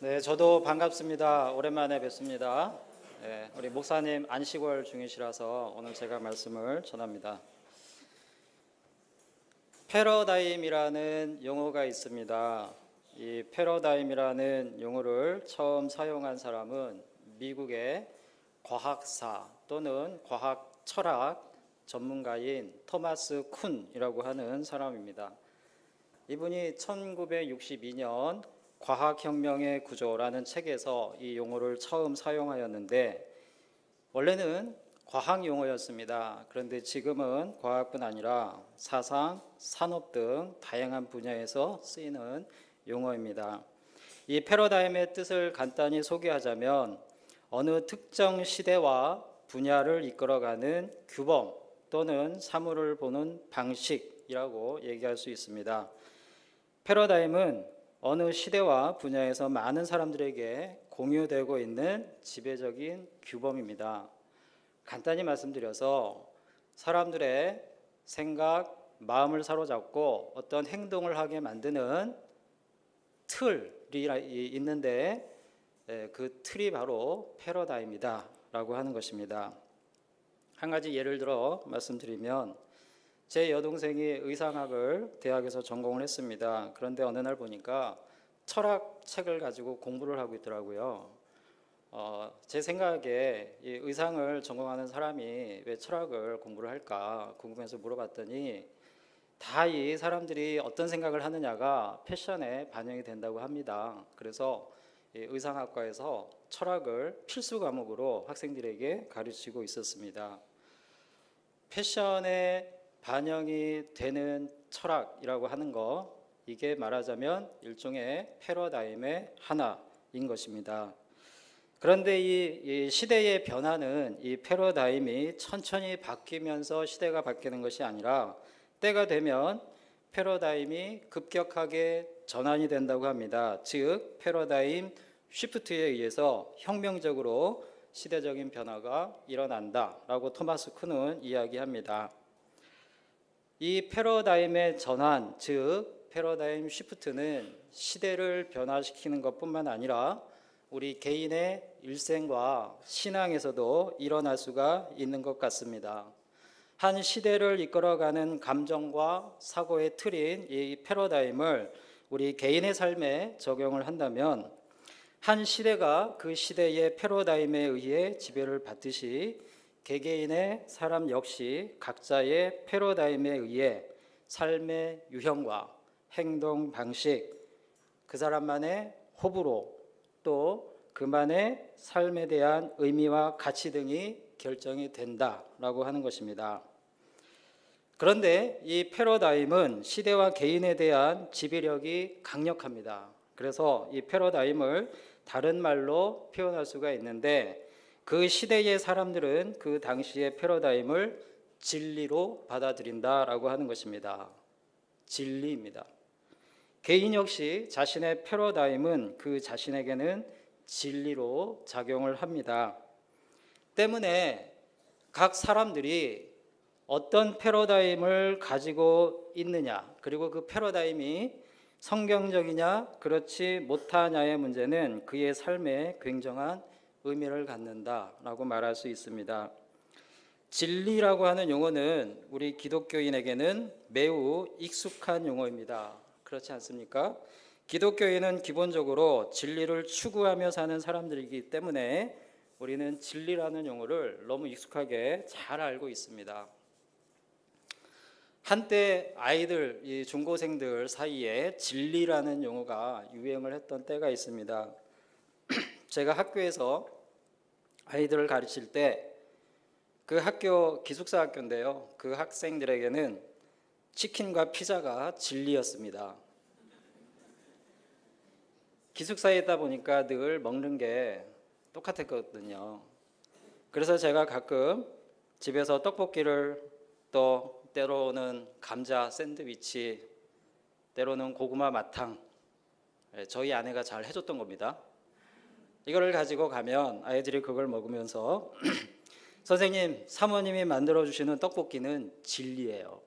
네, 저도 반갑습니다. 오랜만에 뵙습니다. 네, 우리 목사님 안식월 중이시라서 오늘 제가 말씀을 전합니다. 패러다임이라는 용어가 있습니다. 이 패러다임이라는 용어를 처음 사용한 사람은 미국의 과학사 또는 과학 철학 전문가인 토마스 쿤이라고 하는 사람입니다. 이분이 1962년 과학혁명의 구조라는 책에서 이 용어를 처음 사용하였는데 원래는 과학 용어였습니다. 그런데 지금은 과학뿐 아니라 사상, 산업 등 다양한 분야에서 쓰이는 용어입니다. 이 패러다임의 뜻을 간단히 소개하자면 어느 특정 시대와 분야를 이끌어가는 규범 또는 사물을 보는 방식이라고 얘기할 수 있습니다. 패러다임은 어느 시대와 분야에서 많은 사람들에게 공유되고 있는 지배적인 규범입니다. 간단히 말씀드려서 사람들의 생각, 마음을 사로잡고 어떤 행동을 하게 만드는 틀이 있는데 그 틀이 바로 패러다임이다 라고 하는 것입니다. 한 가지 예를 들어 말씀드리면 제 여동생이 의상학을 대학에서 전공을 했습니다. 그런데 어느 날 보니까 철학 책을 가지고 공부를 하고 있더라고요. 제 생각에 이 의상을 전공하는 사람이 왜 철학을 공부를 할까 궁금해서 물어봤더니 다 이 사람들이 어떤 생각을 하느냐가 패션에 반영이 된다고 합니다. 그래서 이 의상학과에서 철학을 필수 과목으로 학생들에게 가르치고 있었습니다. 패션에 반영이 되는 철학이라고 하는 거, 이게 말하자면 일종의 패러다임의 하나인 것입니다. 그런데 이 시대의 변화는 이 패러다임이 천천히 바뀌면서 시대가 바뀌는 것이 아니라 때가 되면 패러다임이 급격하게 전환이 된다고 합니다. 즉 패러다임 쉬프트에 의해서 혁명적으로 시대적인 변화가 일어난다라고 토마스 쿤은 이야기합니다. 이 패러다임의 전환, 즉 패러다임 쉬프트는 시대를 변화시키는 것뿐만 아니라 우리 개인의 일생과 신앙에서도 일어날 수가 있는 것 같습니다. 한 시대를 이끌어가는 감정과 사고의 틀인 이 패러다임을 우리 개인의 삶에 적용을 한다면 한 시대가 그 시대의 패러다임에 의해 지배를 받듯이 개개인의 사람 역시 각자의 패러다임에 의해 삶의 유형과 행동 방식, 그 사람만의 호불호, 또 그만의 삶에 대한 의미와 가치 등이 결정이 된다라고 하는 것입니다. 그런데 이 패러다임은 시대와 개인에 대한 지배력이 강력합니다. 그래서 이 패러다임을 다른 말로 표현할 수가 있는데 그 시대의 사람들은 그 당시의 패러다임을 진리로 받아들인다라고 하는 것입니다. 진리입니다. 개인 역시 자신의 패러다임은 그 자신에게는 진리로 작용을 합니다. 때문에 각 사람들이 어떤 패러다임을 가지고 있느냐, 그리고 그 패러다임이 성경적이냐 그렇지 못하냐의 문제는 그의 삶에 굉장한 의미를 갖는다라고 말할 수 있습니다. 진리라고 하는 용어는 우리 기독교인에게는 매우 익숙한 용어입니다. 그렇지 않습니까? 기독교인은 기본적으로 진리를 추구하며 사는 사람들이기 때문에 우리는 진리라는 용어를 너무 익숙하게 잘 알고 있습니다. 한때 아이들, 이 중고생들 사이에 진리라는 용어가 유행을 했던 때가 있습니다. 제가 학교에서 아이들을 가르칠 때 그 학교 기숙사 학교인데요. 그 학생들에게는 치킨과 피자가 진리였습니다. 기숙사에 있다 보니까 늘 먹는 게 똑같았거든요. 그래서 제가 가끔 집에서 떡볶이를 또 때로는 감자 샌드위치, 때로는 고구마 마탕, 저희 아내가 잘 해줬던 겁니다. 이거를 가지고 가면 아이들이 그걸 먹으면서 선생님, 사모님이 만들어주시는 떡볶이는 진리예요.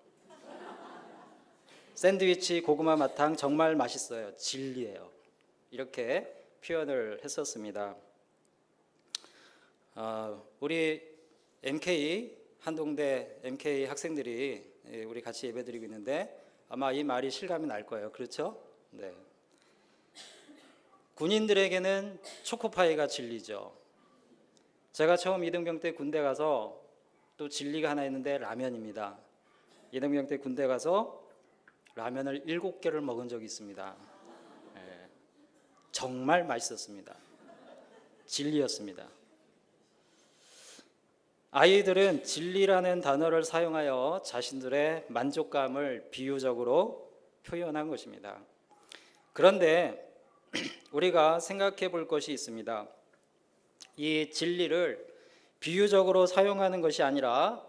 샌드위치, 고구마 마탕 정말 맛있어요. 진리예요. 이렇게 표현을 했었습니다. 우리 MK 한동대 MK 학생들이 우리 같이 예배드리고 있는데 아마 이 말이 실감이 날 거예요. 그렇죠? 네. 군인들에게는 초코파이가 진리죠. 제가 처음 이등병 때 군대 가서 또 진리가 하나 있는데 라면입니다. 이등병 때 군대 가서 라면을 7개를 먹은 적이 있습니다. 정말 맛있었습니다. 진리였습니다. 아이들은 진리라는 단어를 사용하여 자신들의 만족감을 비유적으로 표현한 것입니다. 그런데 우리가 생각해 볼 것이 있습니다. 이 진리를 비유적으로 사용하는 것이 아니라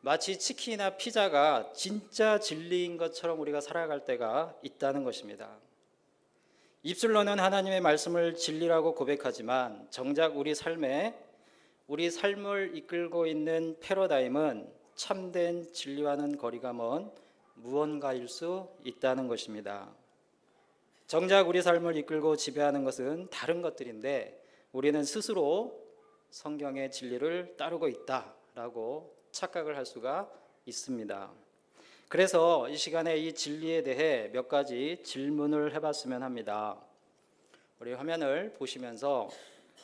마치 치킨이나 피자가 진짜 진리인 것처럼 우리가 살아갈 때가 있다는 것입니다. 입술로는 하나님의 말씀을 진리라고 고백하지만 정작 우리 삶을 이끌고 있는 패러다임은 참된 진리와는 거리가 먼 무언가일 수 있다는 것입니다. 정작 우리 삶을 이끌고 지배하는 것은 다른 것들인데 우리는 스스로 성경의 진리를 따르고 있다라고 착각을 할 수가 있습니다. 그래서 이 시간에 이 진리에 대해 몇 가지 질문을 해봤으면 합니다. 우리 화면을 보시면서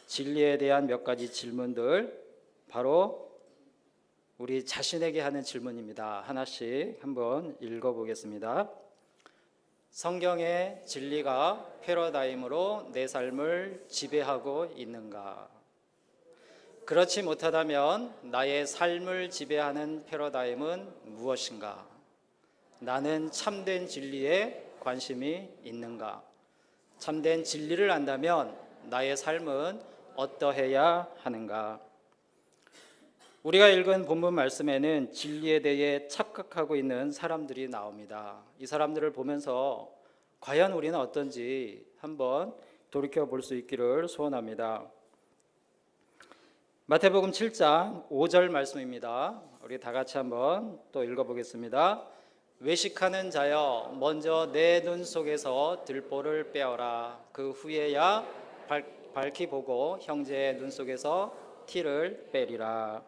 진리에 대한 몇 가지 질문들, 바로 우리 자신에게 하는 질문입니다. 하나씩 한번 읽어보겠습니다. 성경의 진리가 패러다임으로 내 삶을 지배하고 있는가? 그렇지 못하다면 나의 삶을 지배하는 패러다임은 무엇인가? 나는 참된 진리에 관심이 있는가? 참된 진리를 안다면 나의 삶은 어떠해야 하는가? 우리가 읽은 본문 말씀에는 진리에 대해 착각하고 있는 사람들이 나옵니다. 이 사람들을 보면서 과연 우리는 어떤지 한번 돌이켜 볼 수 있기를 소원합니다. 마태복음 7장 5절 말씀입니다. 우리 다 같이 한번 또 읽어보겠습니다. 외식하는 자여 먼저 내 눈 속에서 들보를 빼어라. 그 후에야 밝히 보고 형제의 눈 속에서 티를 빼리라.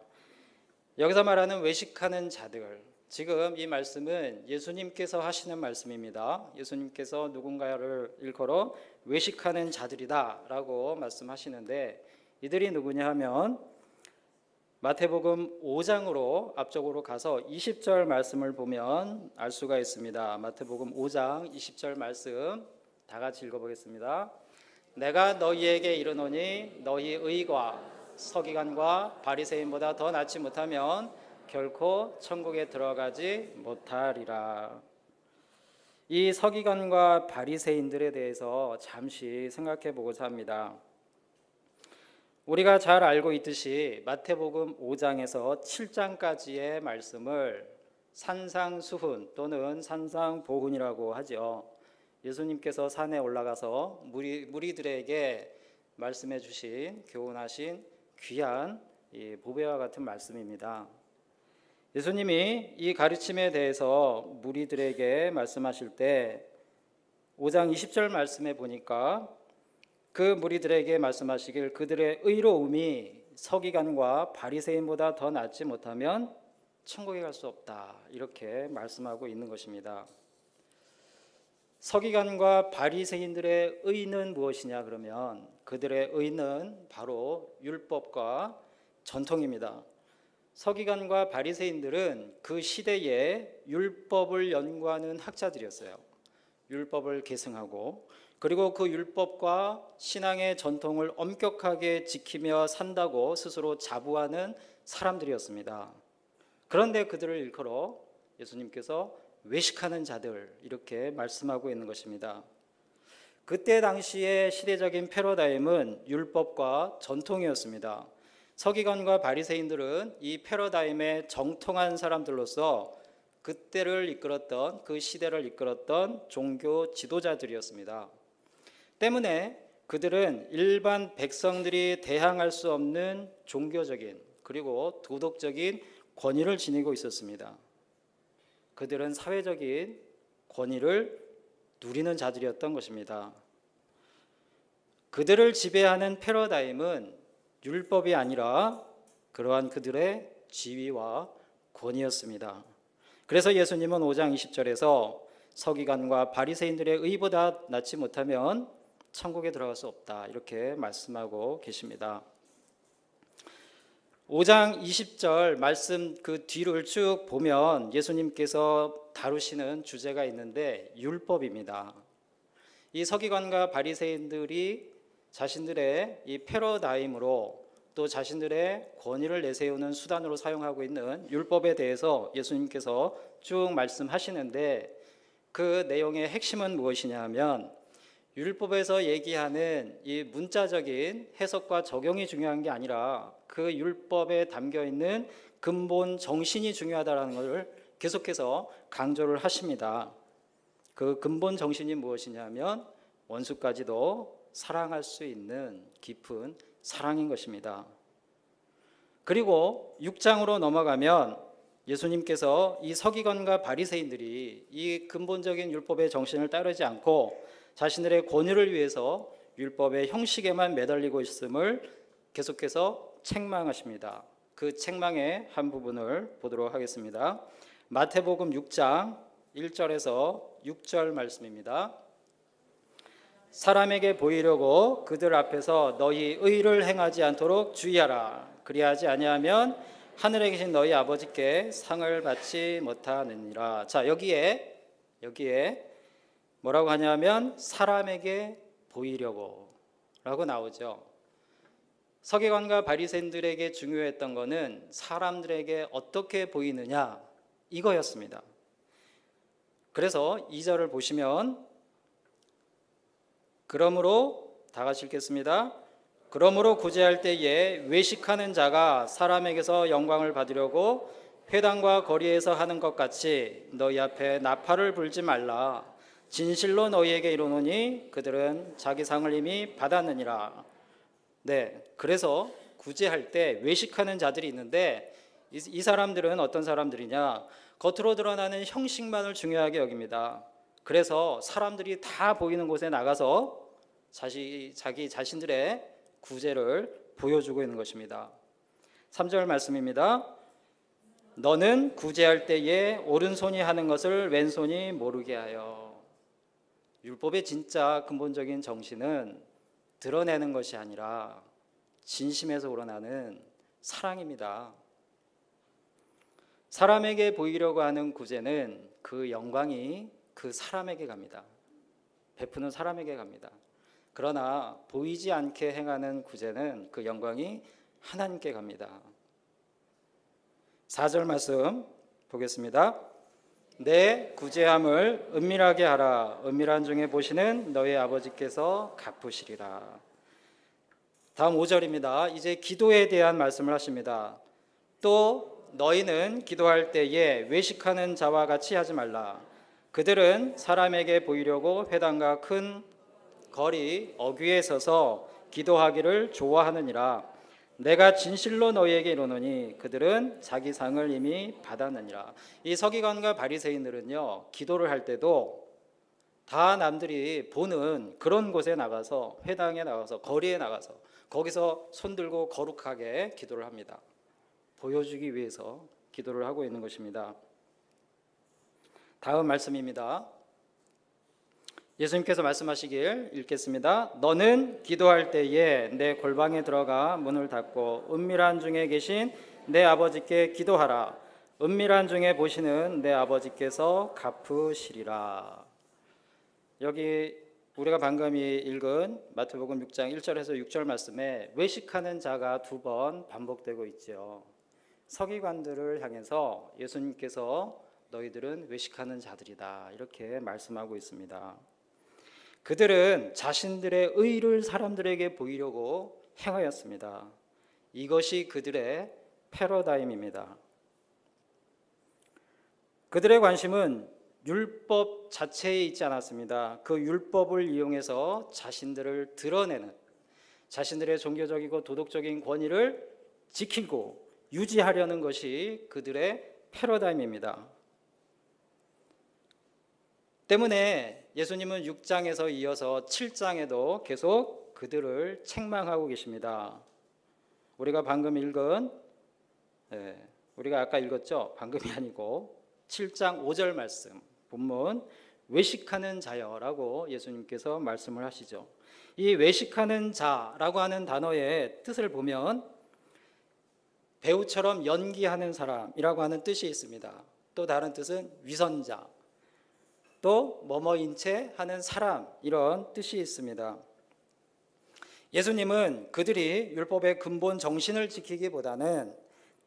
여기서 말하는 외식하는 자들, 지금 이 말씀은 예수님께서 하시는 말씀입니다. 예수님께서 누군가를 일컬어 외식하는 자들이다 라고 말씀하시는데, 이들이 누구냐 하면 마태복음 5장으로 앞쪽으로 가서 20절 말씀을 보면 알 수가 있습니다. 마태복음 5장 20절 말씀 다 같이 읽어보겠습니다. 내가 너희에게 이르노니 너희 의가 서기관과 바리새인보다 더 낫지 못하면 결코 천국에 들어가지 못하리라. 이 서기관과 바리새인들에 대해서 잠시 생각해 보고자 합니다. 우리가 잘 알고 있듯이 마태복음 5장에서 7장까지의 말씀을 산상수훈 또는 산상보훈이라고 하죠. 예수님께서 산에 올라가서 무리들에게 말씀해 주신 교훈하신 귀한 보배와 같은 말씀입니다. 예수님이 이 가르침에 대해서 무리들에게 말씀하실 때 5장 20절 말씀에 보니까 그 무리들에게 말씀하시길 그들의 의로움이 서기관과 바리새인보다 더 낫지 못하면 천국에 갈 수 없다, 이렇게 말씀하고 있는 것입니다. 서기관과 바리새인들의 의는 무엇이냐 그러면 그들의 의는 바로 율법과 전통입니다. 서기관과 바리새인들은 그 시대에 율법을 연구하는 학자들이었어요. 율법을 계승하고 그리고 그 율법과 신앙의 전통을 엄격하게 지키며 산다고 스스로 자부하는 사람들이었습니다. 그런데 그들을 일컬어 예수님께서 외식하는 자들, 이렇게 말씀하고 있는 것입니다. 그때 당시의 시대적인 패러다임은 율법과 전통이었습니다. 서기관과 바리새인들은 이 패러다임에 정통한 사람들로서 그때를 이끌었던, 그 시대를 이끌었던 종교 지도자들이었습니다. 때문에 그들은 일반 백성들이 대항할 수 없는 종교적인 그리고 도덕적인 권위를 지니고 있었습니다. 그들은 사회적인 권위를 누리는 자들이었던 것입니다. 그들을 지배하는 패러다임은 율법이 아니라 그러한 그들의 지위와 권위였습니다. 그래서 예수님은 5장 20절에서 서기관과 바리새인들의 의보다 낫지 못하면 천국에 들어갈 수 없다, 이렇게 말씀하고 계십니다. 5장 20절 말씀 그 뒤를 쭉 보면 예수님께서 다루시는 주제가 있는데 율법입니다. 이 서기관과 바리새인들이 자신들의 이 패러다임으로 또 자신들의 권위를 내세우는 수단으로 사용하고 있는 율법에 대해서 예수님께서 쭉 말씀하시는데, 그 내용의 핵심은 무엇이냐 하면 율법에서 얘기하는 이 문자적인 해석과 적용이 중요한 게 아니라 그 율법에 담겨 있는 근본 정신이 중요하다는 것을 계속해서 강조를 하십니다. 그 근본 정신이 무엇이냐면 원수까지도 사랑할 수 있는 깊은 사랑인 것입니다. 그리고 6장으로 넘어가면 예수님께서 이 서기관과 바리새인들이 이 근본적인 율법의 정신을 따르지 않고 자신들의 권위를 위해서 율법의 형식에만 매달리고 있음을 계속해서 책망하십니다. 그 책망의 한 부분을 보도록 하겠습니다. 마태복음 6장 1절에서 6절 말씀입니다. 사람에게 보이려고 그들 앞에서 너희 의를 행하지 않도록 주의하라. 그리하지 아니하면 하늘에 계신 너희 아버지께 상을 받지 못하느니라. 자, 여기에 뭐라고 하냐면 사람에게 보이려고 라고 나오죠. 서기관과 바리새인들에게 중요했던 것은 사람들에게 어떻게 보이느냐, 이거였습니다. 그래서 2절을 보시면 그러므로 다 같이 읽겠습니다. 그러므로 구제할 때에 외식하는 자가 사람에게서 영광을 받으려고 회당과 거리에서 하는 것 같이 너희 앞에 나팔을 불지 말라. 진실로 너희에게 이르노니 그들은 자기 상을 이미 받았느니라. 네, 그래서 구제할 때 외식하는 자들이 있는데 이 사람들은 어떤 사람들이냐? 겉으로 드러나는 형식만을 중요하게 여깁니다. 그래서 사람들이 다 보이는 곳에 나가서 자기 자신들의 구제를 보여주고 있는 것입니다. 3절 말씀입니다. 너는 구제할 때에 오른손이 하는 것을 왼손이 모르게 하여. 율법의 진짜 근본적인 정신은 드러내는 것이 아니라 진심에서 우러나는 사랑입니다. 사람에게 보이려고 하는 구제는 그 영광이 그 사람에게 갑니다. 베푸는 사람에게 갑니다. 그러나 보이지 않게 행하는 구제는 그 영광이 하나님께 갑니다. 4절 말씀 보겠습니다. 내 구제함을 은밀하게 하라. 은밀한 중에 보시는 너희 아버지께서 갚으시리라. 다음 5절입니다. 이제 기도에 대한 말씀을 하십니다. 또 너희는 기도할 때에 외식하는 자와 같이 하지 말라. 그들은 사람에게 보이려고 회당과 큰 거리 어귀에 서서 기도하기를 좋아하느니라. 내가 진실로 너희에게 이르노니 그들은 자기 상을 이미 받았느니라. 이 서기관과 바리새인들은요, 기도를 할 때도 다 남들이 보는 그런 곳에 나가서, 회당에 나가서, 거리에 나가서 거기서 손들고 거룩하게 기도를 합니다. 보여주기 위해서 기도를 하고 있는 것입니다. 다음 말씀입니다. 예수님께서 말씀하시길 읽겠습니다. 너는 기도할 때에 내 골방에 들어가 문을 닫고 은밀한 중에 계신 내 아버지께 기도하라. 은밀한 중에 보시는 내 아버지께서 갚으시리라. 여기 우리가 방금 읽은 마태복음 6장 1절에서 6절 말씀에 외식하는 자가 2번 반복되고 있죠. 서기관들을 향해서 예수님께서 너희들은 외식하는 자들이다, 이렇게 말씀하고 있습니다. 그들은 자신들의 의를 사람들에게 보이려고 행하였습니다. 이것이 그들의 패러다임입니다. 그들의 관심은 율법 자체에 있지 않았습니다. 그 율법을 이용해서 자신들을 드러내는, 자신들의 종교적이고 도덕적인 권위를 지키고 유지하려는 것이 그들의 패러다임입니다. 때문에 예수님은 6장에서 이어서 7장에도 계속 그들을 책망하고 계십니다. 우리가 방금 읽은 우리가 아까 읽었죠? 방금이 아니고 7장 5절 말씀 본문 외식하는 자여라고 예수님께서 말씀을 하시죠. 이 외식하는 자라고 하는 단어의 뜻을 보면 배우처럼 연기하는 사람이라고 하는 뜻이 있습니다. 또 다른 뜻은 위선자, 또 뭐뭐인 채 하는 사람, 이런 뜻이 있습니다. 예수님은 그들이 율법의 근본 정신을 지키기보다는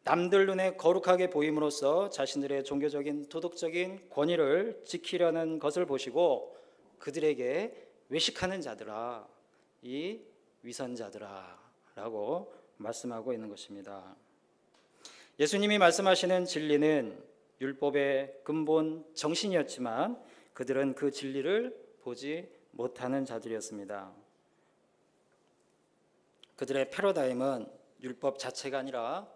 남들 눈에 거룩하게 보임으로써 자신들의 종교적인 도덕적인 권위를 지키려는 것을 보시고 그들에게 외식하는 자들아, 이 위선자들아 라고 말씀하고 있는 것입니다. 예수님이 말씀하시는 진리는 율법의 근본 정신이었지만 그들은 그 진리를 보지 못하는 자들이었습니다. 그들의 패러다임은 율법 자체가 아니라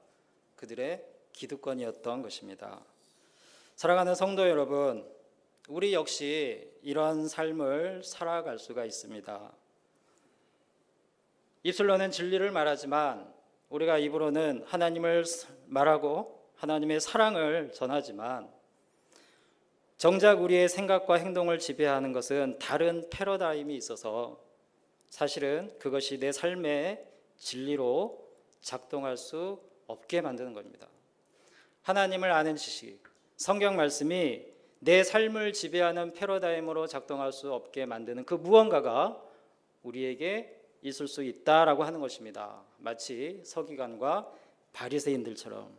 그들의 기득권이었던 것입니다. 사랑하는 성도 여러분, 우리 역시 이런 삶을 살아갈 수가 있습니다. 입술로는 진리를 말하지만 우리가 입으로는 하나님을 말하고 하나님의 사랑을 전하지만 정작 우리의 생각과 행동을 지배하는 것은 다른 패러다임이 있어서 사실은 그것이 내 삶의 진리로 작동할 수 없게 만드는 겁니다. 하나님을 아는 지식, 성경 말씀이 내 삶을 지배하는 패러다임으로 작동할 수 없게 만드는 그 무언가가 우리에게 있을 수 있다라고 하는 것입니다. 마치 서기관과 바리새인들처럼.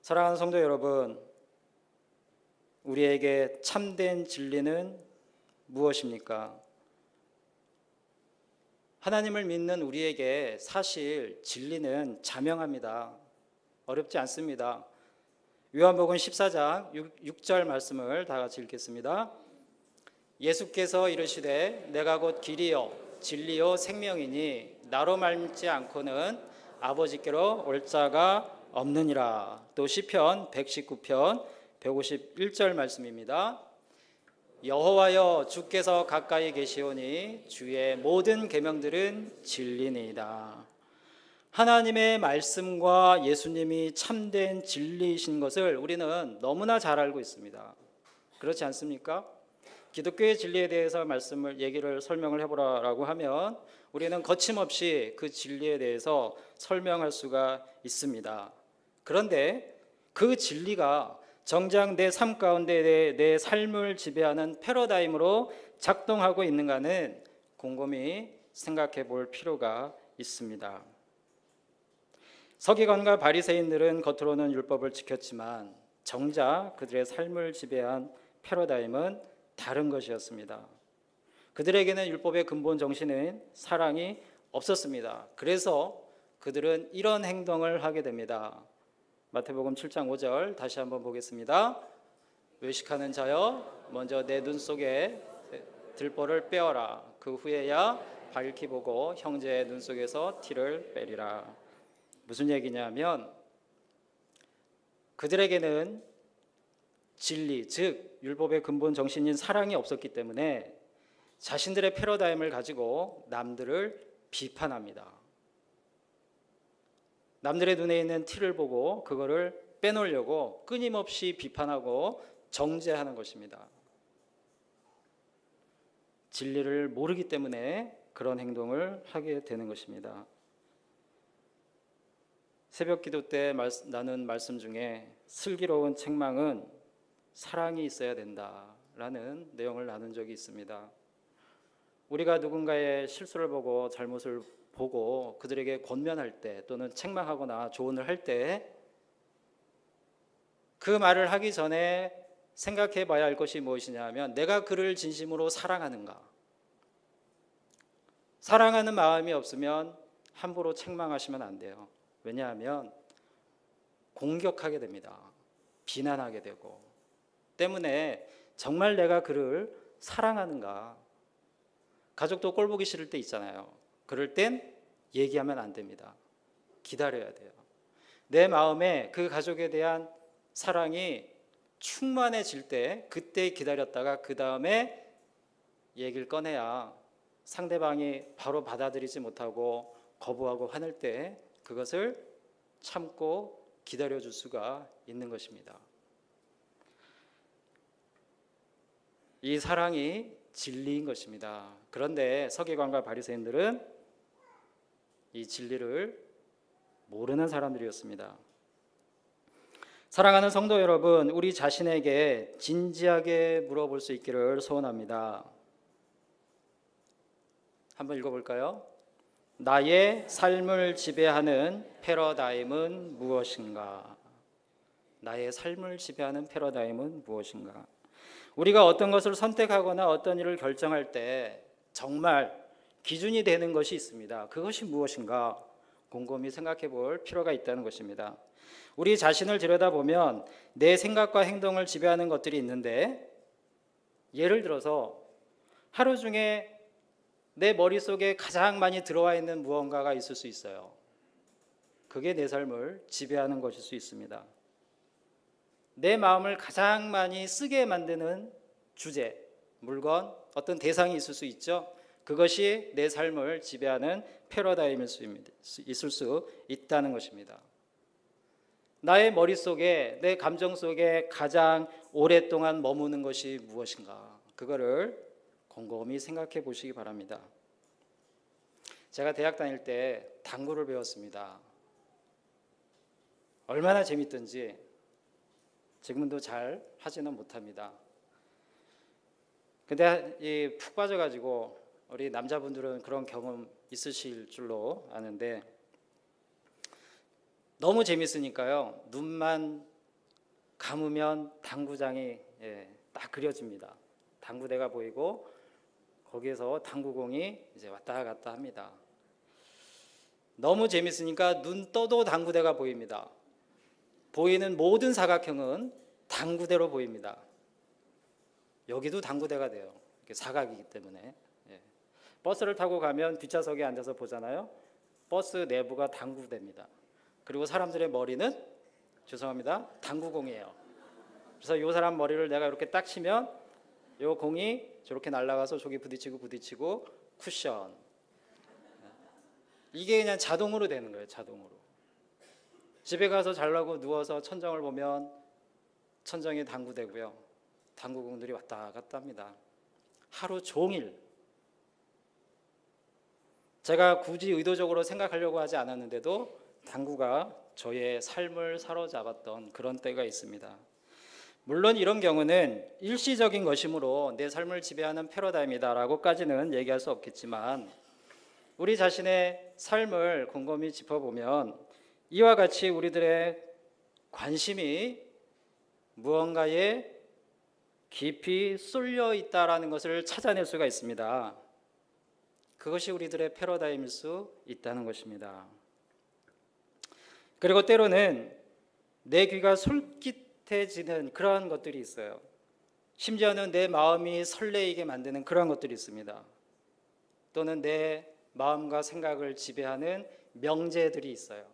사랑하는 성도 여러분, 우리에게 참된 진리는 무엇입니까? 하나님을 믿는 우리에게 사실 진리는 자명합니다. 어렵지 않습니다. 요한복음 14장 6절 말씀을 다 같이 읽겠습니다. 예수께서 이르시되 내가 곧 길이요 진리요 생명이니 나로 말미암지 않고는 아버지께로 올 자가 없느니라. 또 시편 119편 151절 말씀입니다. 여호와여 주께서 가까이 계시오니 주의 모든 계명들은 진리니이다. 하나님의 말씀과 예수님이 참된 진리이신 것을 우리는 너무나 잘 알고 있습니다. 그렇지 않습니까? 기독교의 진리에 대해서 얘기를 설명을 해보라고 하면 우리는 거침없이 그 진리에 대해서 설명할 수가 있습니다. 그런데 그 진리가 정작 내 삶 가운데 내 삶을 지배하는 패러다임으로 작동하고 있는가는 곰곰이 생각해 볼 필요가 있습니다. 서기관과 바리새인들은 겉으로는 율법을 지켰지만 정작 그들의 삶을 지배한 패러다임은 다른 것이었습니다. 그들에게는 율법의 근본 정신은 사랑이 없었습니다. 그래서 그들은 이런 행동을 하게 됩니다. 마태복음 7장 5절 다시 한번 보겠습니다. 외식하는 자여 먼저 내 눈 속에 들보를 빼어라. 그 후에야 밝히 보고 형제의 눈 속에서 티를 빼리라. 무슨 얘기냐면 그들에게는 진리, 즉 율법의 근본 정신인 사랑이 없었기 때문에 자신들의 패러다임을 가지고 남들을 비판합니다. 남들의 눈에 있는 티를 보고 그거를 빼놓으려고 끊임없이 비판하고 정죄하는 것입니다. 진리를 모르기 때문에 그런 행동을 하게 되는 것입니다. 새벽 기도 때 나눈 말씀 중에 슬기로운 책망은 사랑이 있어야 된다라는 내용을 나눈 적이 있습니다. 우리가 누군가의 실수를 보고 잘못을 보고 그들에게 권면할 때 또는 책망하거나 조언을 할 때 그 말을 하기 전에 생각해 봐야 할 것이 무엇이냐면 내가 그를 진심으로 사랑하는가. 사랑하는 마음이 없으면 함부로 책망하시면 안 돼요. 왜냐하면 공격하게 됩니다. 비난하게 되고. 때문에 정말 내가 그를 사랑하는가. 가족도 꼴 보기 싫을 때 있잖아요. 그럴 땐 얘기하면 안 됩니다. 기다려야 돼요. 내 마음에 그 가족에 대한 사랑이 충만해질 때 그때 기다렸다가 그 다음에 얘기를 꺼내야 상대방이 바로 받아들이지 못하고 거부하고 화낼 때 그것을 참고 기다려줄 수가 있는 것입니다. 이 사랑이 진리인 것입니다. 그런데 서기관과 바리새인들은 이 진리를 모르는 사람들이었습니다. 사랑하는 성도 여러분, 우리 자신에게 진지하게 물어볼 수 있기를 소원합니다. 한번 읽어볼까요? 나의 삶을 지배하는 패러다임은 무엇인가? 나의 삶을 지배하는 패러다임은 무엇인가? 우리가 어떤 것을 선택하거나 어떤 일을 결정할 때 정말 기준이 되는 것이 있습니다. 그것이 무엇인가? 곰곰이 생각해 볼 필요가 있다는 것입니다. 우리 자신을 들여다보면 내 생각과 행동을 지배하는 것들이 있는데, 예를 들어서 하루 중에 내 머릿속에 가장 많이 들어와 있는 무언가가 있을 수 있어요. 그게 내 삶을 지배하는 것일 수 있습니다. 내 마음을 가장 많이 쓰게 만드는 주제, 물건, 어떤 대상이 있을 수 있죠. 그것이 내 삶을 지배하는 패러다임일 수 있을 수 있다는 것입니다. 나의 머릿속에, 내 감정 속에 가장 오랫동안 머무는 것이 무엇인가? 그거를 곰곰이 생각해 보시기 바랍니다. 제가 대학 다닐 때 당구를 배웠습니다. 얼마나 재밌던지 지금도 잘 하지는 못합니다. 근데 푹 빠져가지고 우리 남자분들은 그런 경험 있으실 줄로 아는데, 너무 재밌으니까요, 눈만 감으면 당구장이 딱 그려집니다. 당구대가 보이고 거기에서 당구공이 이제 왔다 갔다 합니다. 너무 재밌으니까 눈 떠도 당구대가 보입니다. 보이는 모든 사각형은 당구대로 보입니다. 여기도 당구대가 돼요. 사각이기 때문에. 버스를 타고 가면 뒷좌석에 앉아서 보잖아요. 버스 내부가 당구대입니다. 그리고 사람들의 머리는, 죄송합니다, 당구공이에요. 그래서 이 사람 머리를 내가 이렇게 딱 치면 이 공이 저렇게 날아가서 저기 부딪히고 쿠션. 이게 그냥 자동으로 되는 거예요. 자동으로. 집에 가서 자려고 누워서 천정을 보면 천정이 당구대고요. 당구공들이 왔다 갔다 합니다. 하루 종일. 제가 굳이 의도적으로 생각하려고 하지 않았는데도 당구가 저의 삶을 사로잡았던 그런 때가 있습니다. 물론 이런 경우는 일시적인 것이므로 내 삶을 지배하는 패러다임이다라고까지는 얘기할 수 없겠지만, 우리 자신의 삶을 곰곰이 짚어보면 이와 같이 우리들의 관심이 무언가에 깊이 쏠려 있다라는 것을 찾아낼 수가 있습니다. 그것이 우리들의 패러다임일 수 있다는 것입니다. 그리고 때로는 내 귀가 솔깃해지는 그러한 것들이 있어요. 심지어는 내 마음이 설레이게 만드는 그러한 것들이 있습니다. 또는 내 마음과 생각을 지배하는 명제들이 있어요.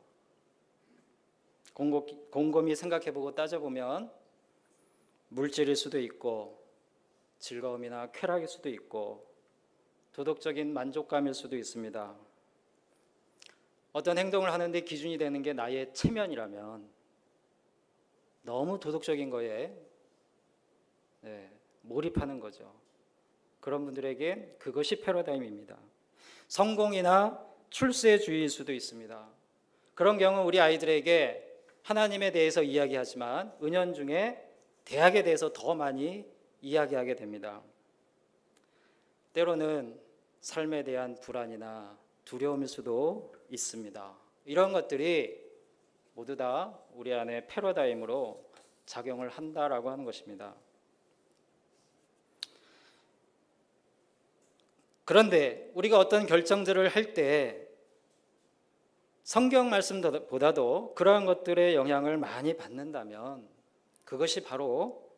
곰곰이 생각해보고 따져보면 물질일 수도 있고, 즐거움이나 쾌락일 수도 있고, 도덕적인 만족감일 수도 있습니다. 어떤 행동을 하는데 기준이 되는 게 나의 체면이라면, 너무 도덕적인 거에 몰입하는 거죠. 그런 분들에겐 그것이 패러다임입니다. 성공이나 출세주의일 수도 있습니다. 그런 경우 우리 아이들에게 하나님에 대해서 이야기하지만 은연중에 대학에 대해서 더 많이 이야기하게 됩니다. 때로는 삶에 대한 불안이나 두려움일 수도 있습니다. 이런 것들이 모두 다 우리 안에 패러다임으로 작용을 한다라고 하는 것입니다. 그런데 우리가 어떤 결정들을 할 때 성경 말씀보다도 그러한 것들의 영향을 많이 받는다면 그것이 바로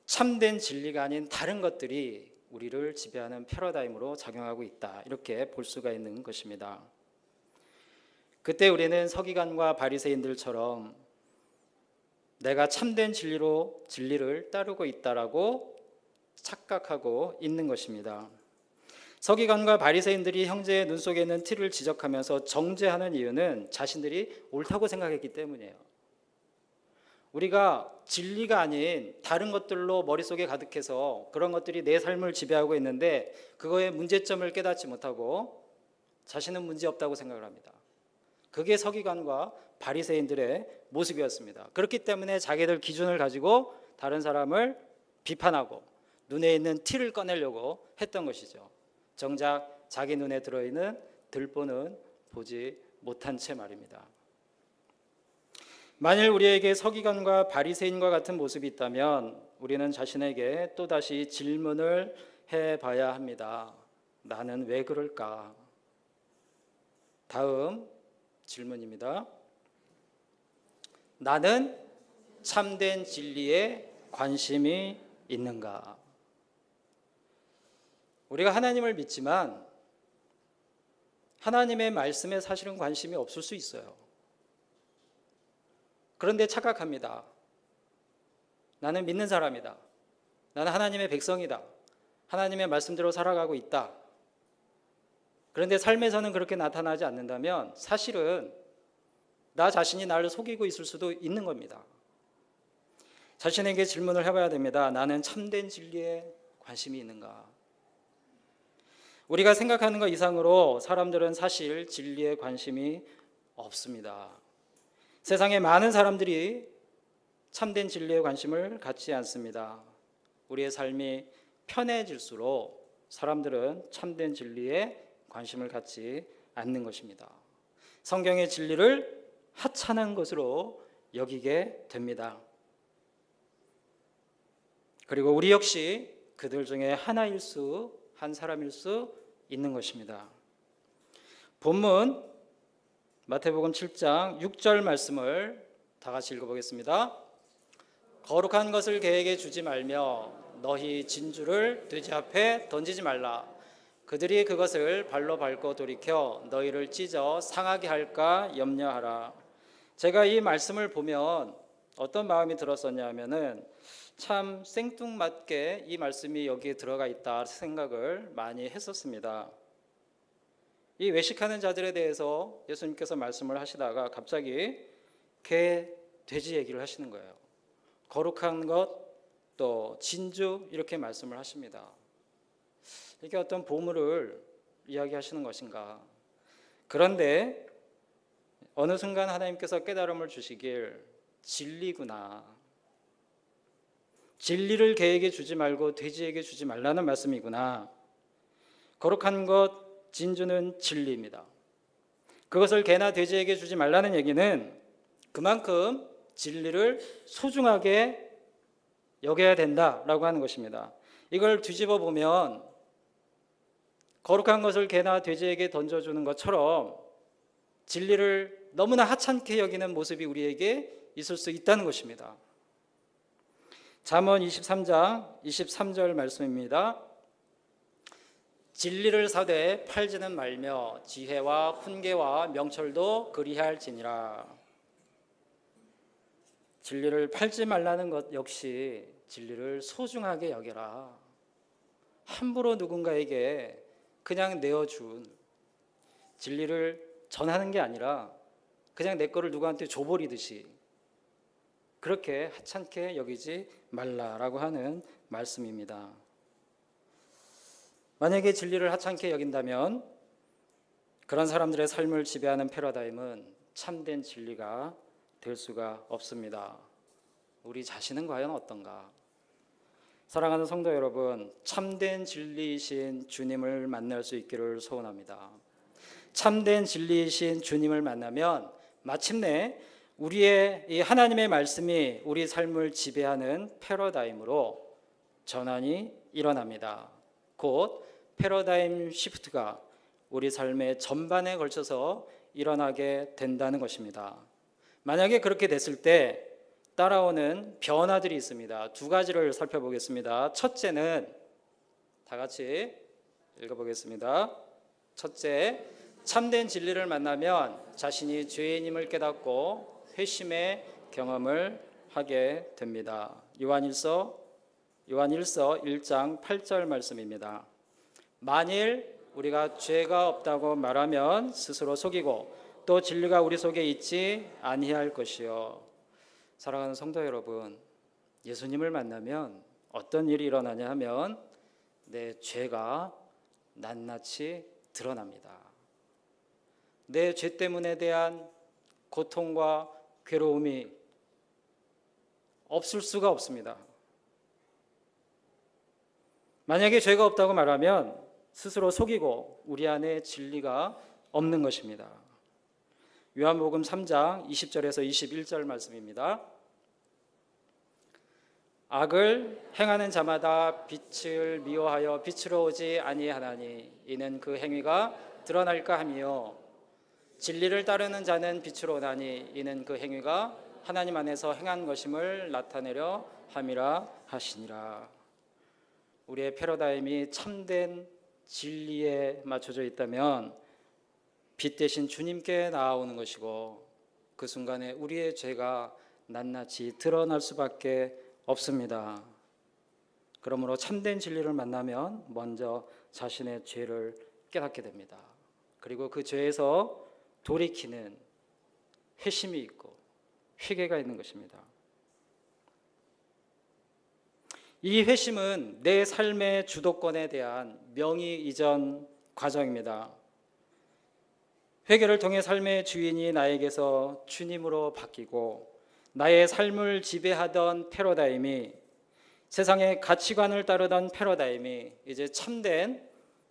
참된 진리가 아닌 다른 것들이 우리를 지배하는 패러다임으로 작용하고 있다, 이렇게 볼 수가 있는 것입니다. 그때 우리는 서기관과 바리새인들처럼 내가 참된 진리를 따르고 있다라고 착각하고 있는 것입니다. 서기관과 바리새인들이 형제의 눈 속에 있는 티를 지적하면서 정죄하는 이유는 자신들이 옳다고 생각했기 때문이에요. 우리가 진리가 아닌 다른 것들로 머릿속에 가득해서 그런 것들이 내 삶을 지배하고 있는데 그거의 문제점을 깨닫지 못하고 자신은 문제없다고 생각을 합니다. 그게 서기관과 바리새인들의 모습이었습니다. 그렇기 때문에 자기들 기준을 가지고 다른 사람을 비판하고 눈에 있는 티를 꺼내려고 했던 것이죠. 정작 자기 눈에 들어있는 들보는 보지 못한 채 말입니다. 만일 우리에게 서기관과 바리새인과 같은 모습이 있다면 우리는 자신에게 또다시 질문을 해봐야 합니다. 나는 왜 그럴까? 다음 질문입니다. 나는 참된 진리에 관심이 있는가? 우리가 하나님을 믿지만 하나님의 말씀에 사실은 관심이 없을 수 있어요. 그런데 착각합니다. 나는 믿는 사람이다. 나는 하나님의 백성이다. 하나님의 말씀대로 살아가고 있다. 그런데 삶에서는 그렇게 나타나지 않는다면 사실은 나 자신이 나를 속이고 있을 수도 있는 겁니다. 자신에게 질문을 해봐야 됩니다. 나는 참된 진리에 관심이 있는가? 우리가 생각하는 것 이상으로 사람들은 사실 진리에 관심이 없습니다. 세상에 많은 사람들이 참된 진리에 관심을 갖지 않습니다. 우리의 삶이 편해질수록 사람들은 참된 진리에 관심을 갖지 않는 것입니다. 성경의 진리를 하찮은 것으로 여기게 됩니다. 그리고 우리 역시 그들 중에 한 사람일 수 있는 것입니다. 본문 마태복음 7장 6절 말씀을 다 같이 읽어보겠습니다. 거룩한 것을 개에게 주지 말며 너희 진주를 돼지 앞에 던지지 말라. 그들이 그것을 발로 밟고 돌이켜 너희를 찢어 상하게 할까 염려하라. 제가 이 말씀을 보면 어떤 마음이 들었었냐 하면은 참 생뚱맞게 이 말씀이 여기에 들어가 있다 생각을 많이 했었습니다. 이 외식하는 자들에 대해서 예수님께서 말씀을 하시다가 갑자기 개, 돼지 얘기를 하시는 거예요. 거룩한 것, 또 진주 이렇게 말씀을 하십니다. 이게 어떤 보물을 이야기하시는 것인가? 그런데 어느 순간 하나님께서 깨달음을 주시길 진리구나. 진리를 개에게 주지 말고 돼지에게 주지 말라는 말씀이구나. 거룩한 것, 진주는 진리입니다. 그것을 개나 돼지에게 주지 말라는 얘기는 그만큼 진리를 소중하게 여겨야 된다라고 하는 것입니다. 이걸 뒤집어 보면 거룩한 것을 개나 돼지에게 던져주는 것처럼 진리를 너무나 하찮게 여기는 모습이 우리에게 있을 수 있다는 것입니다. 잠언 23장 23절 말씀입니다. 진리를 사되 팔지는 말며 지혜와 훈계와 명철도 그리할지니라. 진리를 팔지 말라는 것 역시 진리를 소중하게 여겨라. 함부로 누군가에게 그냥 내어준 진리를 전하는 게 아니라 그냥 내 거를 누구한테 줘버리듯이 그렇게 하찮게 여기지 말라라고 하는 말씀입니다. 만약에 진리를 하찮게 여긴다면 그런 사람들의 삶을 지배하는 패러다임은 참된 진리가 될 수가 없습니다. 우리 자신은 과연 어떤가? 사랑하는 성도 여러분, 참된 진리이신 주님을 만날 수 있기를 소원합니다. 참된 진리이신 주님을 만나면 마침내 우리의 이 하나님의 말씀이 우리 삶을 지배하는 패러다임으로 전환이 일어납니다. 곧 패러다임 시프트가 우리 삶의 전반에 걸쳐서 일어나게 된다는 것입니다. 만약에 그렇게 됐을 때 따라오는 변화들이 있습니다. 두 가지를 살펴보겠습니다. 첫째는 다 같이 읽어보겠습니다. 첫째, 참된 진리를 만나면 자신이 죄인임을 깨닫고 회심의 경험을 하게 됩니다. 요한일서 1장 8절 말씀입니다. 만일 우리가 죄가 없다고 말하면 스스로 속이고 또 진리가 우리 속에 있지 아니할 것이요. 사랑하는 성도 여러분, 예수님을 만나면 어떤 일이 일어나냐 하면 내 죄가 낱낱이 드러납니다. 내 죄 때문에 대한 고통과 괴로움이 없을 수가 없습니다. 만약에 죄가 없다고 말하면 스스로 속이고 우리 안에 진리가 없는 것입니다. 요한복음 3장 20절에서 21절 말씀입니다. 악을 행하는 자마다 빛을 미워하여 빛으로 오지 아니하나니 이는 그 행위가 드러날까 하며 진리를 따르는 자는 빛으로 오나니 이는 그 행위가 하나님 안에서 행한 것임을 나타내려 함이라 하시니라. 우리의 패러다임이 참된 진리에 맞춰져 있다면 빛 대신 주님께 나아오는 것이고 그 순간에 우리의 죄가 낱낱이 드러날 수밖에 없습니다. 그러므로 참된 진리를 만나면 먼저 자신의 죄를 깨닫게 됩니다. 그리고 그 죄에서 돌이키는 회심이 있고 회개가 있는 것입니다. 이 회심은 내 삶의 주도권에 대한 명의 이전 과정입니다. 회개를 통해 삶의 주인이 나에게서 주님으로 바뀌고 나의 삶을 지배하던 패러다임이 세상의 가치관을 따르던 패러다임이 이제 참된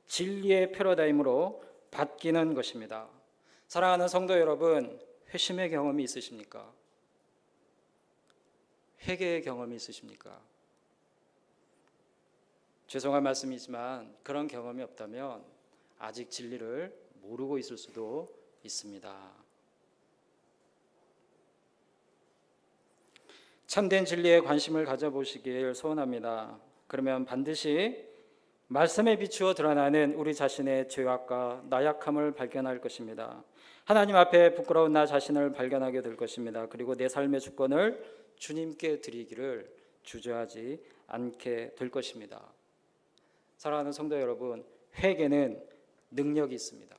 진리의 패러다임으로 바뀌는 것입니다. 사랑하는 성도 여러분, 회심의 경험이 있으십니까? 회개의 경험이 있으십니까? 죄송한 말씀이지만 그런 경험이 없다면 아직 진리를 모르고 있을 수도 있습니다. 참된 진리에 관심을 가져보시길 소원합니다. 그러면 반드시 말씀에 비추어 드러나는 우리 자신의 죄악과 나약함을 발견할 것입니다. 하나님 앞에 부끄러운 나 자신을 발견하게 될 것입니다. 그리고 내 삶의 주권을 주님께 드리기를 주저하지 않게 될 것입니다. 사랑하는 성도 여러분, 회개는 능력이 있습니다.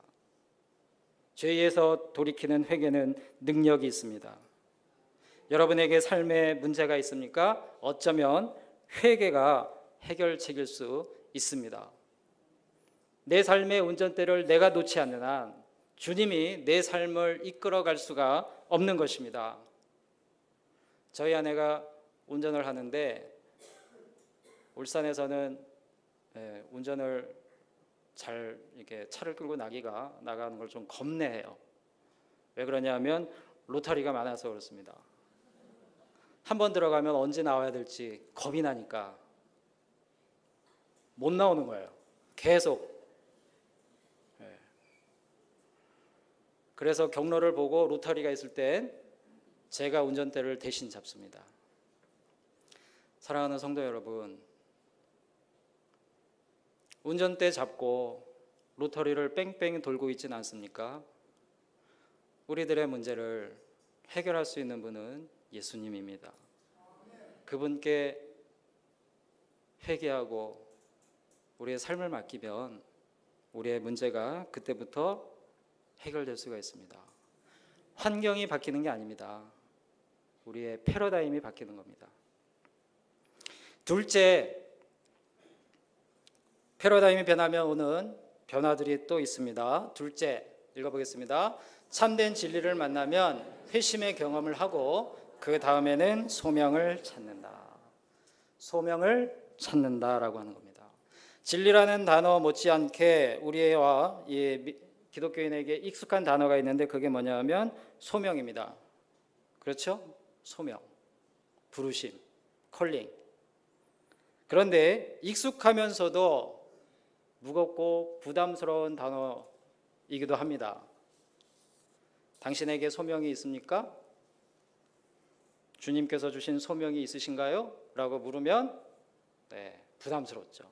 죄에서 돌이키는 회개는 능력이 있습니다. 여러분에게 삶에 문제가 있습니까? 어쩌면 회개가 해결책일 수 있습니다. 내 삶의 운전대를 내가 놓지 않는 한 주님이 내 삶을 이끌어갈 수가 없는 것입니다. 저희 아내가 운전을 하는데 울산에서는 운전을 잘 이렇게 차를 끌고 나가는 걸 좀 겁내해요. 왜 그러냐면 로터리가 많아서 그렇습니다. 한 번 들어가면 언제 나와야 될지 겁이 나니까 못 나오는 거예요. 계속. 그래서 경로를 보고 로터리가 있을 땐 제가 운전대를 대신 잡습니다. 사랑하는 성도 여러분, 운전대 잡고 로터리를 뺑뺑 돌고 있지는 않습니까? 우리들의 문제를 해결할 수 있는 분은 예수님입니다. 그분께 회개하고 우리의 삶을 맡기면 우리의 문제가 그때부터 해결될 수가 있습니다. 환경이 바뀌는 게 아닙니다. 우리의 패러다임이 바뀌는 겁니다. 둘째, 패러다임이 변하면 오는 변화들이 또 있습니다. 둘째, 읽어보겠습니다. 참된 진리를 만나면 회심의 경험을 하고 그 다음에는 소명을 찾는다. 소명을 찾는다라고 하는 겁니다. 진리라는 단어 못지않게 우리와 기독교인에게 익숙한 단어가 있는데 그게 뭐냐면 소명입니다. 그렇죠? 소명, 부르심, 컬링. 그런데 익숙하면서도 무겁고 부담스러운 단어이기도 합니다. 당신에게 소명이 있습니까? 주님께서 주신 소명이 있으신가요? 라고 물으면 부담스럽죠.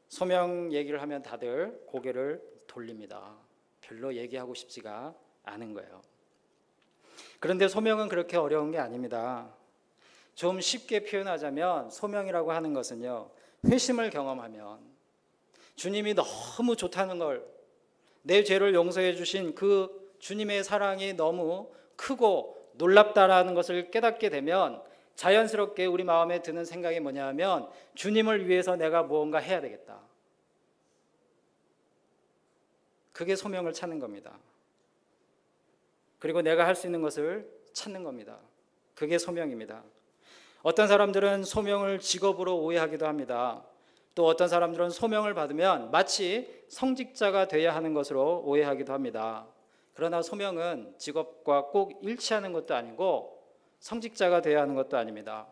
소명 얘기를 하면 다들 고개를 돌립니다. 별로 얘기하고 싶지가 않은 거예요. 그런데 소명은 그렇게 어려운 게 아닙니다. 좀 쉽게 표현하자면 소명이라고 하는 것은요, 회심을 경험하면 주님이 너무 좋다는 걸, 내 죄를 용서해 주신 그 주님의 사랑이 너무 크고 놀랍다라는 것을 깨닫게 되면 자연스럽게 우리 마음에 드는 생각이 뭐냐면 주님을 위해서 내가 무언가 해야 되겠다. 그게 소명을 찾는 겁니다. 그리고 내가 할 수 있는 것을 찾는 겁니다. 그게 소명입니다. 어떤 사람들은 소명을 직업으로 오해하기도 합니다. 또 어떤 사람들은 소명을 받으면 마치 성직자가 되어야 하는 것으로 오해하기도 합니다. 그러나 소명은 직업과 꼭 일치하는 것도 아니고 성직자가 되어야 하는 것도 아닙니다.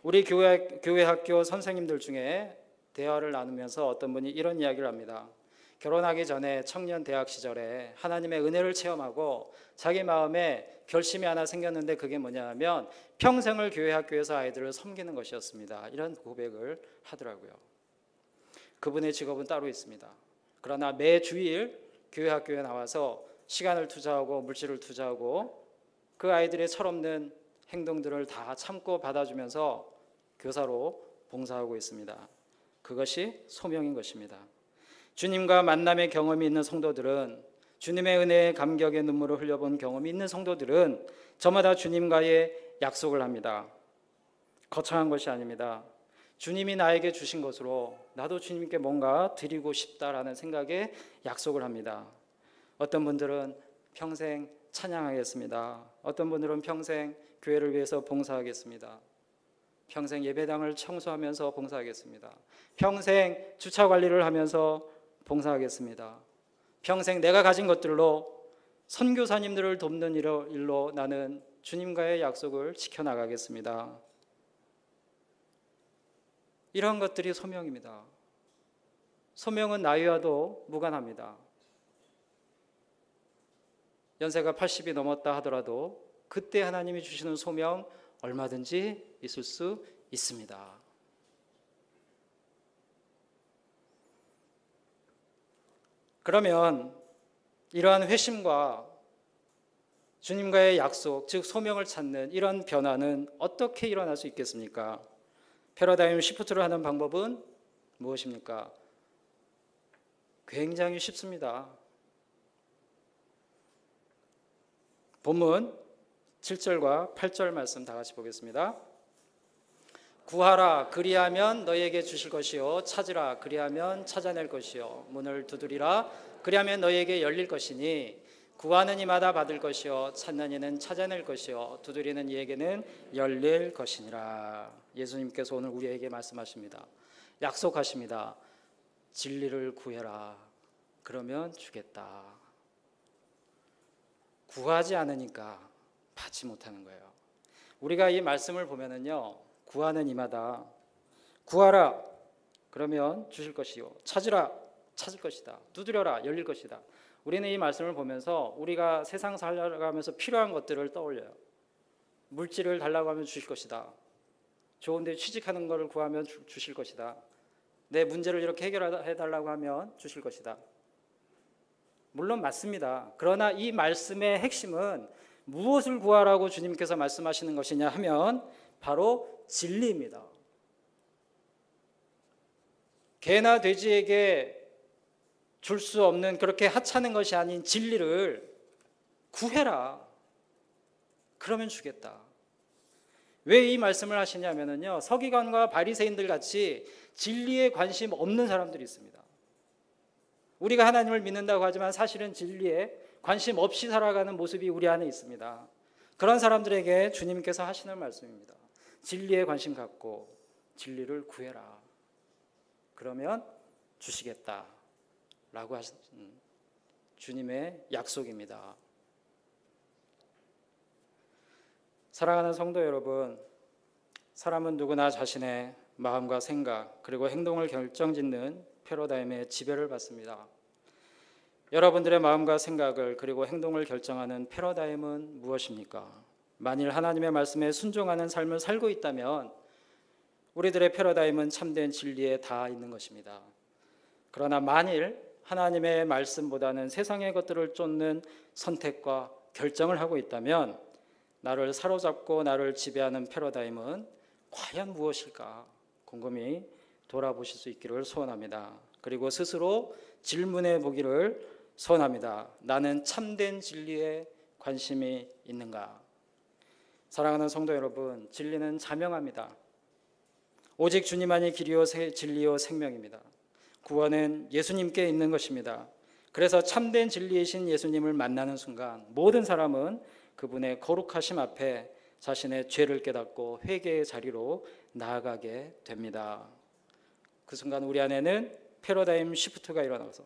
우리 교회 학교 선생님들 중에 대화를 나누면서 어떤 분이 이런 이야기를 합니다. 결혼하기 전에 청년 대학 시절에 하나님의 은혜를 체험하고 자기 마음에 결심이 하나 생겼는데 그게 뭐냐면 평생을 교회 학교에서 아이들을 섬기는 것이었습니다. 이런 고백을 하더라고요. 그분의 직업은 따로 있습니다. 그러나 매 주일 교회 학교에 나와서 시간을 투자하고 물질을 투자하고 그 아이들의 철없는 행동들을 다 참고 받아주면서 교사로 봉사하고 있습니다. 그것이 소명인 것입니다. 주님과 만남의 경험이 있는 성도들은, 주님의 은혜의 감격의 눈물을 흘려본 경험이 있는 성도들은 저마다 주님과의 약속을 합니다. 거창한 것이 아닙니다. 주님이 나에게 주신 것으로 나도 주님께 뭔가 드리고 싶다라는 생각에 약속을 합니다. 어떤 분들은 평생 찬양하겠습니다. 어떤 분들은 평생 교회를 위해서 봉사하겠습니다. 평생 예배당을 청소하면서 봉사하겠습니다. 평생 주차 관리를 하면서 봉사하겠습니다. 평생 내가 가진 것들로 선교사님들을 돕는 일로 나는 주님과의 약속을 지켜나가겠습니다. 이런 것들이 소명입니다. 소명은 나이와도 무관합니다. 연세가 80이 넘었다 하더라도 그때 하나님이 주시는 소명 얼마든지 있을 수 있습니다. 그러면 이러한 회심과 주님과의 약속, 즉 소명을 찾는 이런 변화는 어떻게 일어날 수 있겠습니까? 패러다임 시프트를 하는 방법은 무엇입니까? 굉장히 쉽습니다. 본문 7절과 8절 말씀 다 같이 보겠습니다. 구하라 그리하면 너희에게 주실 것이요 찾으라 그리하면 찾아낼 것이요 문을 두드리라 그리하면 너희에게 열릴 것이니 구하는 이마다 받을 것이요 찾는 이는 찾아낼 것이요 두드리는 이에게는 열릴 것이니라. 예수님께서 오늘 우리에게 말씀하십니다. 약속하십니다. 진리를 구해라. 그러면 주겠다. 구하지 않으니까 받지 못하는 거예요. 우리가 이 말씀을 보면은요, 구하는 이마다 구하라 그러면 주실 것이요 찾으라 찾을 것이다 두드려라 열릴 것이다. 우리는 이 말씀을 보면서 우리가 세상 살아가면서 필요한 것들을 떠올려요. 물질을 달라고 하면 주실 것이다. 좋은 데 취직하는 것을 구하면 주실 것이다. 내 문제를 이렇게 해결해 달라고 하면 주실 것이다. 물론 맞습니다. 그러나 이 말씀의 핵심은 무엇을 구하라고 주님께서 말씀하시는 것이냐 하면 바로 진리입니다. 개나 돼지에게 줄 수 없는 그렇게 하찮은 것이 아닌 진리를 구해라. 그러면 주겠다. 왜 이 말씀을 하시냐면요, 서기관과 바리새인들 같이 진리에 관심 없는 사람들이 있습니다. 우리가 하나님을 믿는다고 하지만 사실은 진리에 관심 없이 살아가는 모습이 우리 안에 있습니다. 그런 사람들에게 주님께서 하시는 말씀입니다. 진리에 관심 갖고 진리를 구해라. 그러면 주시겠다 라고 하신 주님의 약속입니다. 사랑하는 성도 여러분, 사람은 누구나 자신의 마음과 생각 그리고 행동을 결정짓는 패러다임의 지배를 받습니다. 여러분들의 마음과 생각을 그리고 행동을 결정하는 패러다임은 무엇입니까? 만일 하나님의 말씀에 순종하는 삶을 살고 있다면 우리들의 패러다임은 참된 진리에 닿아 있는 것입니다. 그러나 만일 하나님의 말씀보다는 세상의 것들을 쫓는 선택과 결정을 하고 있다면 나를 사로잡고 나를 지배하는 패러다임은 과연 무엇일까 곰곰이 돌아보실 수 있기를 소원합니다. 그리고 스스로 질문해 보기를 소원합니다. 나는 참된 진리에 관심이 있는가? 사랑하는 성도 여러분, 진리는 자명합니다. 오직 주님만이 길이요 진리요 생명입니다. 구원은 예수님께 있는 것입니다. 그래서 참된 진리이신 예수님을 만나는 순간 모든 사람은 그분의 거룩하심 앞에 자신의 죄를 깨닫고 회개의 자리로 나아가게 됩니다. 그 순간 우리 안에는 패러다임 시프트가 일어나서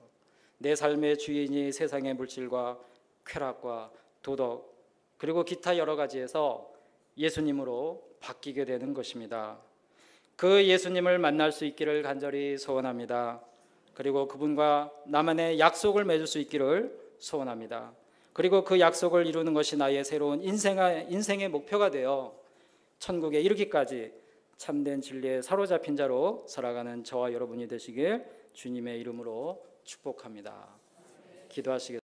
내 삶의 주인이 세상의 물질과 쾌락과 도덕 그리고 기타 여러 가지에서 예수님으로 바뀌게 되는 것입니다. 그 예수님을 만날 수 있기를 간절히 소원합니다. 그리고 그분과 나만의 약속을 맺을 수 있기를 소원합니다. 그리고 그 약속을 이루는 것이 나의 새로운 인생의 목표가 되어 천국에 이르기까지 참된 진리에 사로잡힌 자로 살아가는 저와 여러분이 되시길 주님의 이름으로 축복합니다. 기도하시겠습니다.